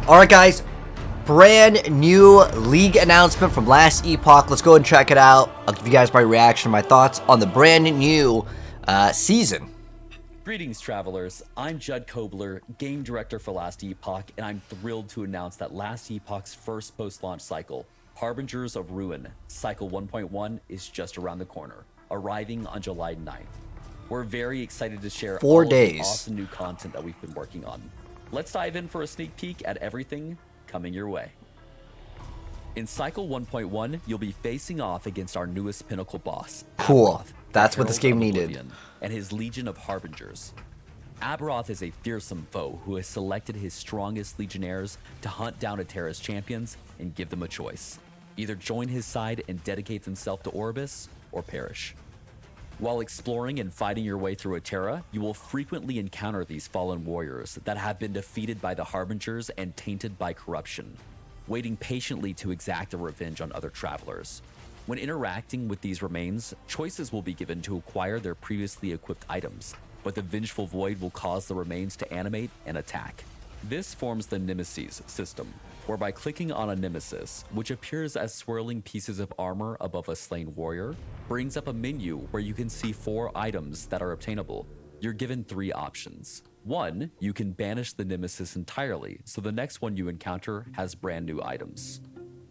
Alright guys, brand new league announcement from last Epoch. Let's go and check it out. I'll give you guys my reaction, my thoughts on the brand new season. Greetings, travelers. I'm Judd Kobler, game director for Last Epoch, and I'm thrilled to announce that Last Epoch's first post-launch cycle, Harbingers of Ruin, Cycle 1.1, is just around the corner, arriving on July 9th. We're very excited to share 4 days. The awesome new content that we've been working on. Let's dive in for a sneak peek at everything coming your way. In Cycle 1.1, you'll be facing off against our newest pinnacle boss. Cool. Aberoth, That's what this game needed. Oblivion, and his legion of Harbingers. Aberoth is a fearsome foe who has selected his strongest legionnaires to hunt down Atera's champions and give them a choice. Either join his side and dedicate themselves to Orbis, or perish. While exploring and fighting your way through Atera, you will frequently encounter these fallen warriors that have been defeated by the Harbingers and tainted by corruption, waiting patiently to exact a revenge on other travelers. When interacting with these remains, choices will be given to acquire their previously equipped items, but the vengeful void will cause the remains to animate and attack. This forms the Nemesis System, whereby clicking on a Nemesis, which appears as swirling pieces of armor above a slain warrior, brings up a menu where you can see 4 items that are obtainable. You're given 3 options. 1, you can banish the Nemesis entirely, so the next one you encounter has brand new items.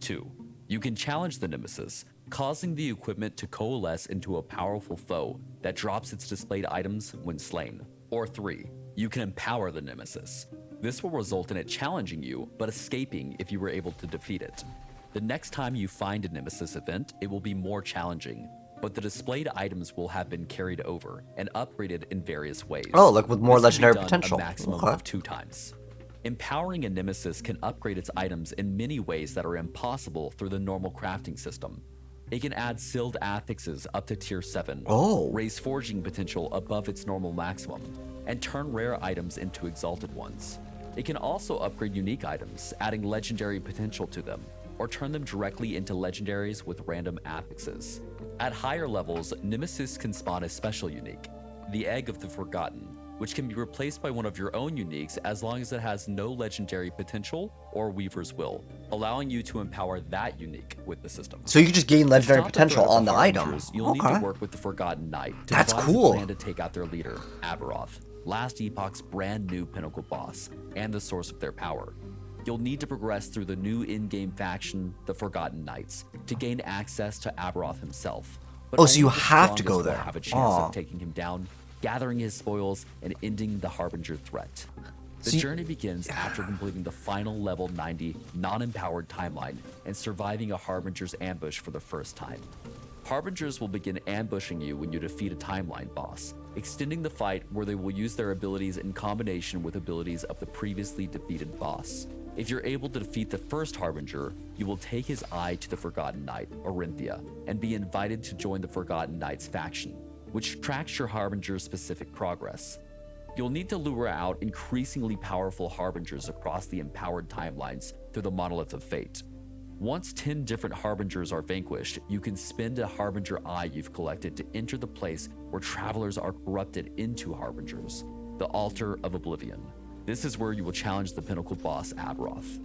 2, you can challenge the Nemesis, causing the equipment to coalesce into a powerful foe that drops its displayed items when slain. Or 3, you can empower the Nemesis. This will result in it challenging you, but escaping if you were able to defeat it. The next time you find a Nemesis event, it will be more challenging, but the displayed items will have been carried over and upgraded in various ways. Oh, like with more This can be legendary done potential. a maximum of 2 times. Empowering a Nemesis can upgrade its items in many ways that are impossible through the normal crafting system. It can add sealed affixes up to tier 7, raise forging potential above its normal maximum, and turn rare items into exalted ones. It can also upgrade unique items, adding legendary potential to them, or turn them directly into legendaries with random affixes. At higher levels, Nemesis can spawn a special unique, the Egg of the Forgotten, which can be replaced by one of your own uniques as long as it has no legendary potential or Weaver's Will, allowing you to empower that unique with the system. So you can just gain legendary potential on the item. Harbingers, you'll need to work with the Forgotten Knight to That's devise cool. a plan to take out their leader, Aberoth, Last Epoch's brand new pinnacle boss, and the source of their power. You'll need to progress through the new in-game faction, the Forgotten Knights, to gain access to Aberoth himself. But Oh, so you only the have to go strongest will there. have a chance of taking him down, gathering his spoils, and ending the Harbinger threat. The journey begins after completing the final level 90 non-empowered timeline and surviving a Harbinger's ambush for the first time. Harbingers will begin ambushing you when you defeat a timeline boss, extending the fight where they will use their abilities in combination with abilities of the previously defeated boss. If you're able to defeat the first Harbinger, you will take his eye to the Forgotten Knight, Orinthia, and be invited to join the Forgotten Knights faction, which tracks your Harbinger's specific progress. You'll need to lure out increasingly powerful Harbingers across the empowered timelines through the Monolith of Fate. Once 10 different Harbingers are vanquished, you can spend a Harbinger Eye you've collected to enter the place where travelers are corrupted into Harbingers, the Altar of Oblivion. This is where you will challenge the pinnacle boss, Aberoth.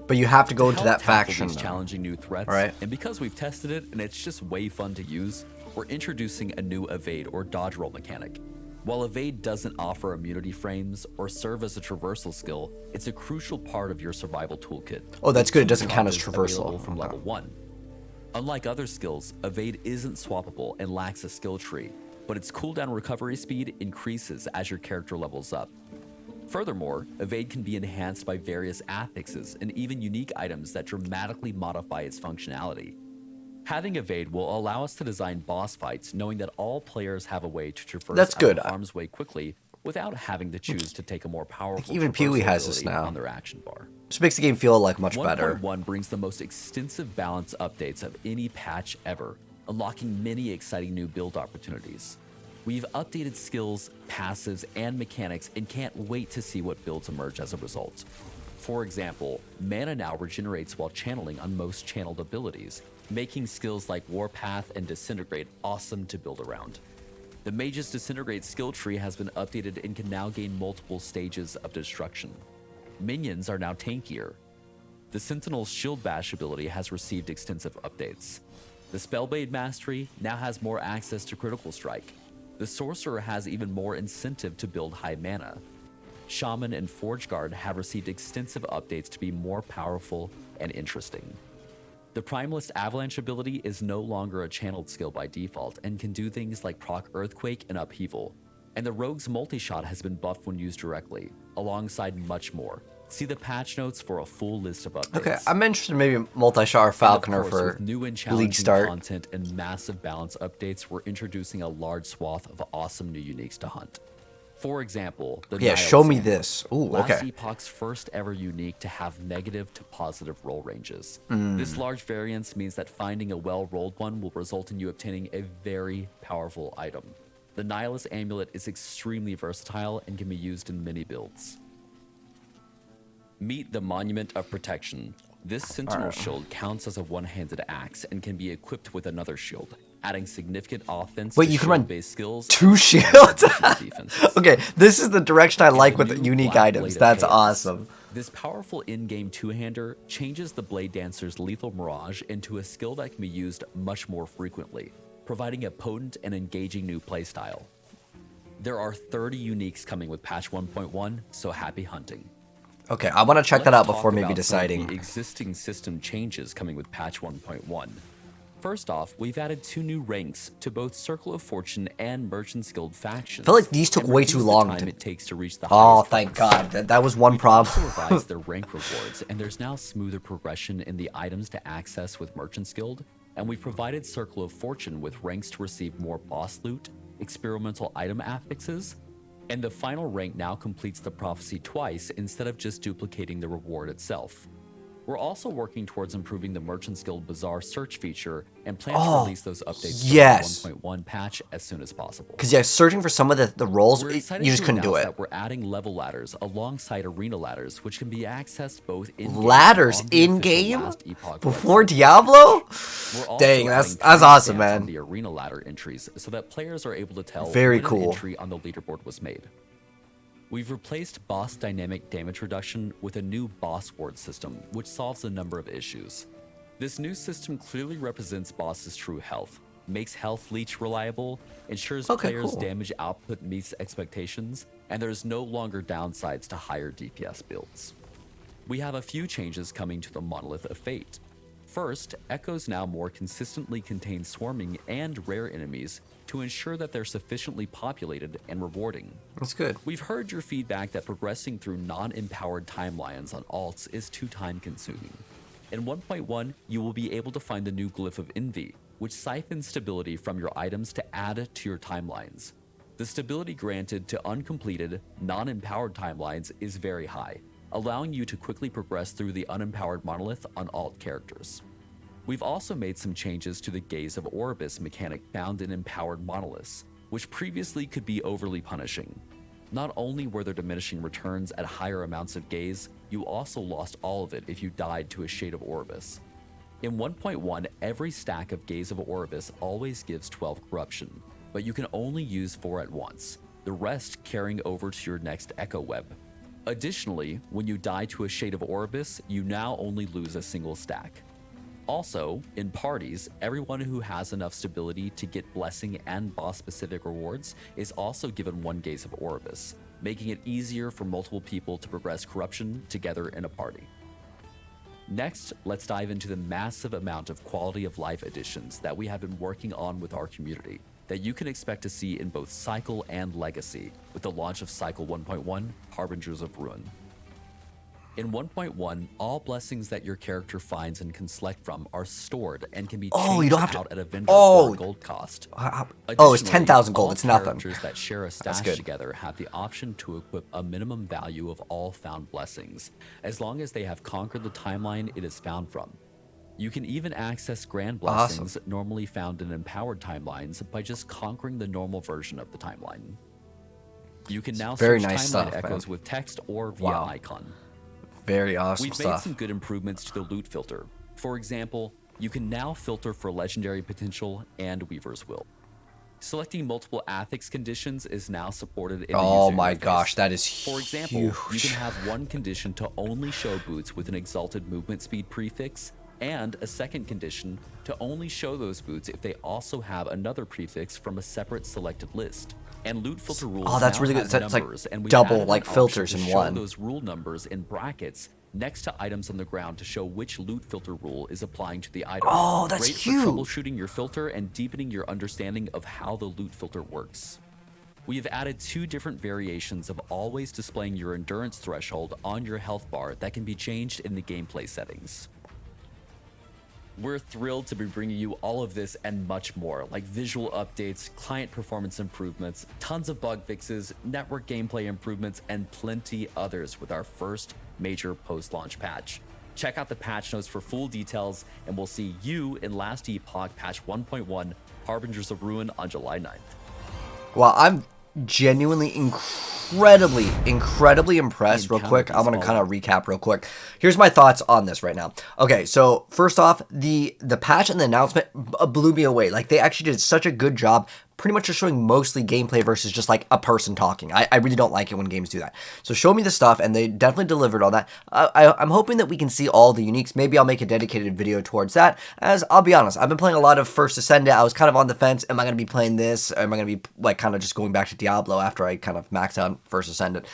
But you have to go into that tackle faction, these challenging new threats, right? And because we've tested it and it's just way fun to use, we're introducing a new evade or dodge roll mechanic. While evade doesn't offer immunity frames or serve as a traversal skill, it's a crucial part of your survival toolkit. Oh, that's good. It doesn't count as traversal. Available from level 1. Unlike other skills, evade isn't swappable and lacks a skill tree, but its cooldown recovery speed increases as your character levels up. Furthermore, evade can be enhanced by various affixes and even unique items that dramatically modify its functionality. Having evade will allow us to design boss fights knowing that all players have a way to traverse out of harm's way quickly without having to choose to take a more powerful even PoE has this now on their action bar. Which makes the game feel like much better. 1.1 brings the most extensive balance updates of any patch ever, unlocking many exciting new build opportunities. We've updated skills, passives, and mechanics and can't wait to see what builds emerge as a result. For example, mana now regenerates while channeling on most channeled abilities, making skills like Warpath and Disintegrate awesome to build around. The Mage's Disintegrate skill tree has been updated and can now gain multiple stages of destruction. Minions are now tankier. The Sentinel's Shield Bash ability has received extensive updates. The Spellblade Mastery now has more access to Critical Strike. The Sorcerer has even more incentive to build high mana. Shaman and Forge Guard have received extensive updates to be more powerful and interesting. The Primalist Avalanche ability is no longer a channeled skill by default and can do things like proc Earthquake and Upheaval. And the Rogue's Multi-Shot has been buffed when used directly, alongside much more. See the patch notes for a full list of updates. Okay, I'm interested in maybe multi-shot or Falconer course, for with new and league challenging start. content and massive balance updates, we're introducing a large swath of awesome new uniques to hunt. For example, the Yeah, Nihilist show me Amulet, this. Ooh, last okay. Epoch's first ever unique to have negative to positive roll ranges. Hmm. This large variance means that finding a well-rolled one will result in you obtaining a very powerful item. The Nihilist Amulet is extremely versatile and can be used in many builds. Meet the Monument of Protection. This Sentinel shield counts as a one-handed axe and can be equipped with another shield, adding significant offense Wait, to you can run shield-based skills. two shields? Defenses. Okay, this is the direction I like with New unique Black items. Blade of That's Chaos. awesome. This powerful in-game two-hander changes the Blade Dancer's Lethal Mirage into a skill that can be used much more frequently, providing a potent and engaging new playstyle. There are 30 uniques coming with patch 1.1, so happy hunting. Okay, I want to check that Let's out before talk maybe about some of deciding. the existing system changes coming with patch 1.1. First off, we've added 2 new ranks to both Circle of Fortune and Merchant's Guild factions. I feel like these took and way reduced too the long time to... it takes to reach the Oh, highest thank ranks. God. That was one We've also problem. revised their rank rewards, and there's now smoother progression in the items to access with Merchant's Guild, and we've provided Circle of Fortune with ranks to receive more boss loot, experimental item affixes, and the final rank now completes the prophecy twice instead of just duplicating the reward itself. We're also working towards improving the Merchant's Guild Bazaar search feature and plan to release those updates yes. for the 1.1 patch as soon as possible. Because, yeah, searching for some of the roles, We're you excited just to couldn't do announce it. that we're adding level ladders alongside arena ladders, which can be accessed both in Ladders in-game? Before Diablo? We're also Dang, that's adding awesome, timestamps man. on the arena ladder entries so that players are able to tell Very when cool. an entry on the leaderboard was made. We've replaced boss dynamic damage reduction with a new boss ward system, which solves a number of issues. This new system clearly represents boss's true health, makes health leech reliable, ensures players' damage output meets expectations, and there's no longer downsides to higher DPS builds. We have a few changes coming to the Monolith of Fate. First, Echoes now more consistently contain swarming and rare enemies to ensure that they're sufficiently populated and rewarding. That's good. We've heard your feedback that progressing through non-empowered timelines on alts is too time-consuming. In 1.1, you will be able to find the new Glyph of Envy, which siphons stability from your items to add to your timelines. The stability granted to uncompleted, non-empowered timelines is very high, allowing you to quickly progress through the unempowered monolith on alt characters. We've also made some changes to the Gaze of Orbis mechanic found in empowered monoliths, which previously could be overly punishing. Not only were there diminishing returns at higher amounts of gaze, you also lost all of it if you died to a Shade of Orbis. In 1.1, every stack of Gaze of Orbis always gives 12 corruption, but you can only use 4 at once, the rest carrying over to your next Echo Web. Additionally, when you die to a Shade of Orbis, you now only lose a single stack. Also, in parties, everyone who has enough stability to get blessing and boss-specific rewards is also given 1 Gaze of Orbis, making it easier for multiple people to progress corruption together in a party. Next, let's dive into the massive amount of quality of life additions that we have been working on with our community that you can expect to see in both Cycle and Legacy with the launch of Cycle 1.1, Harbingers of Ruin. In 1.1, all blessings that your character finds and can select from are stored and can be changed out at a vendor for a gold cost. It's 10,000 gold, it's nothing. Characters that share a stash together have the option to equip a minimum value of all found blessings, as long as they have conquered the timeline it is found from. You can even access grand blessings normally found in empowered timelines by just conquering the normal version of the timeline. You can now search timeline echoes with text or via icon. Very awesome We've made some good improvements to the loot filter. For example, you can now filter for legendary potential and Weaver's Will. Selecting multiple affix conditions is now supported in the Oh user my interface. gosh, that is For example, you can have one condition to only show boots with an exalted movement speed prefix, and a second condition to only show those boots if they also have another prefix from a separate selected list. And loot filter rules that's now really good. have That's like numbers, and we've double, added like, an option filters to in show one. those rule numbers in brackets next to items on the ground to show which loot filter rule is applying to the item. Oh, that's Great huge. for troubleshooting your filter and deepening your understanding of how the loot filter works. We have added 2 different variations of always displaying your endurance threshold on your health bar that can be changed in the gameplay settings. We're thrilled to be bringing you all of this and much more, like visual updates, client performance improvements, tons of bug fixes, network gameplay improvements, and plenty others with our first major post-launch patch. Check out the patch notes for full details, and we'll see you in Last Epoch Patch 1.1 Harbingers of Ruin on July 9th. Well, I'm genuinely incredibly impressed. Real quick, I'm gonna kind of recap real quick. Here's my thoughts on this right now. Okay, so first off, the patch and the announcement blew me away. Like, they actually did such a good job pretty much just showing mostly gameplay versus just like a person talking. I really don't like it when games do that. So show me the stuff, and they definitely delivered on that. I'm hoping that we can see all the uniques. Maybe I'll make a dedicated video towards that, as I'll be honest, I've been playing a lot of First Ascendant. I was kind of on the fence. Am I going to be playing this? Am I going to be like kind of just going back to Diablo after I kind of maxed out First Ascendant?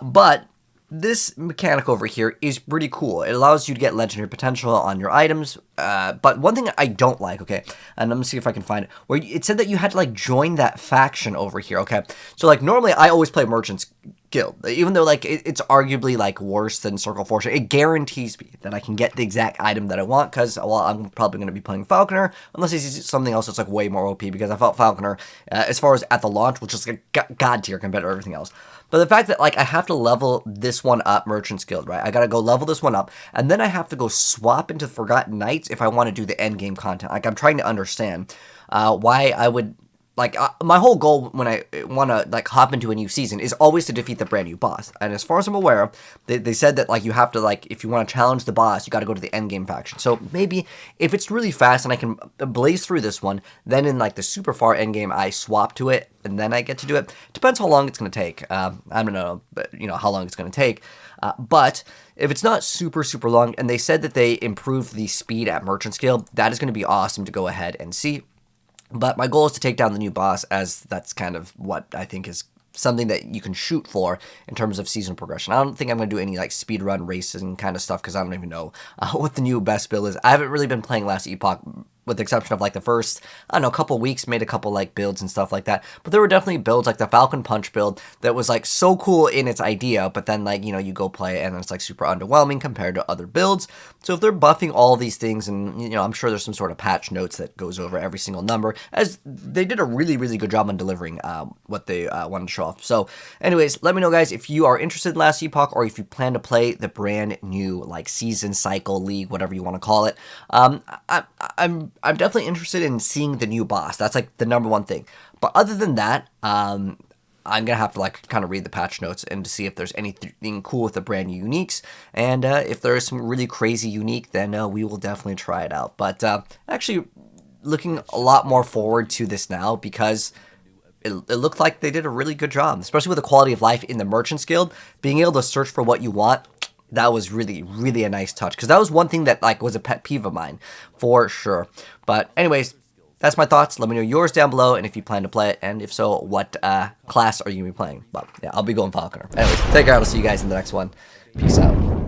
But this mechanic over here is pretty cool. It allows you to get legendary potential on your items, but one thing I don't like, okay, and let me see if I can find it, where it said that you had to, like, join that faction over here, okay? So, like, normally I always play Merchant's Guild, even though, like, it's arguably, like, worse than Circle of Fortune. It guarantees me that I can get the exact item that I want, because, well, I'm probably going to be playing Falconer, unless it's something else that's, like, way more OP, because I felt Falconer, as far as at the launch, which is, like, god tier compared to everything else. But the fact that, like, I have to level this one up, Merchant's Guild, right? I gotta go level this one up, and then I have to go swap into Forgotten Knights if I want to do the end game content. Like, I'm trying to understand why I would, like, my whole goal when I want to, like, hop into a new season is always to defeat the brand new boss. And as far as I'm aware of, they said that, like, you have to, like, if you want to challenge the boss, you got to go to the end game faction. So maybe if it's really fast and I can blaze through this one, then in, like, the super far end game, I swap to it, and then I get to do it. Depends how long it's going to take. I don't know, but, you know, how long it's going to take. But if it's not super long, and they said that they improved the speed at Merchant's Guild, that is going to be awesome to go ahead and see. But my goal is to take down the new boss, as that's kind of what I think is something that you can shoot for in terms of season progression. I don't think I'm going to do any, like, speedrun racing kind of stuff, because I don't even know what the new best build is. I haven't really been playing Last Epoch, with the exception of, like, the first, I don't know, couple weeks, made a couple, like, builds and stuff like that. But there were definitely builds, like the Falcon Punch build, that was, like, so cool in its idea, but then, like, you know, you go play it, and it's, like, super underwhelming compared to other builds. So if they're buffing all these things, and, you know, I'm sure there's some sort of patch notes that goes over every single number, as they did a really good job on delivering what they wanted to show off. So anyways, let me know, guys, if you are interested in Last Epoch, or if you plan to play the brand new, like, season, cycle, league, whatever you want to call it. I'm definitely interested in seeing the new boss. That's, like, the number one thing. But other than that, I'm gonna have to, like, kind of read the patch notes and to see if there's anything cool with the brand new uniques. And if there is some really crazy unique, then we will definitely try it out. But actually, looking a lot more forward to this now, because it looked like they did a really good job, especially with the quality of life in the Merchant's Guild. Being able to search for what you want, that was really a nice touch, because that was one thing that, like, was a pet peeve of mine for sure. But anyways, that's my thoughts. Let me know yours down below, and if you plan to play it, and if so, what class are you going to be playing? But yeah, I'll be going Falconer. Anyways, take care. I'll see you guys in the next one. Peace out.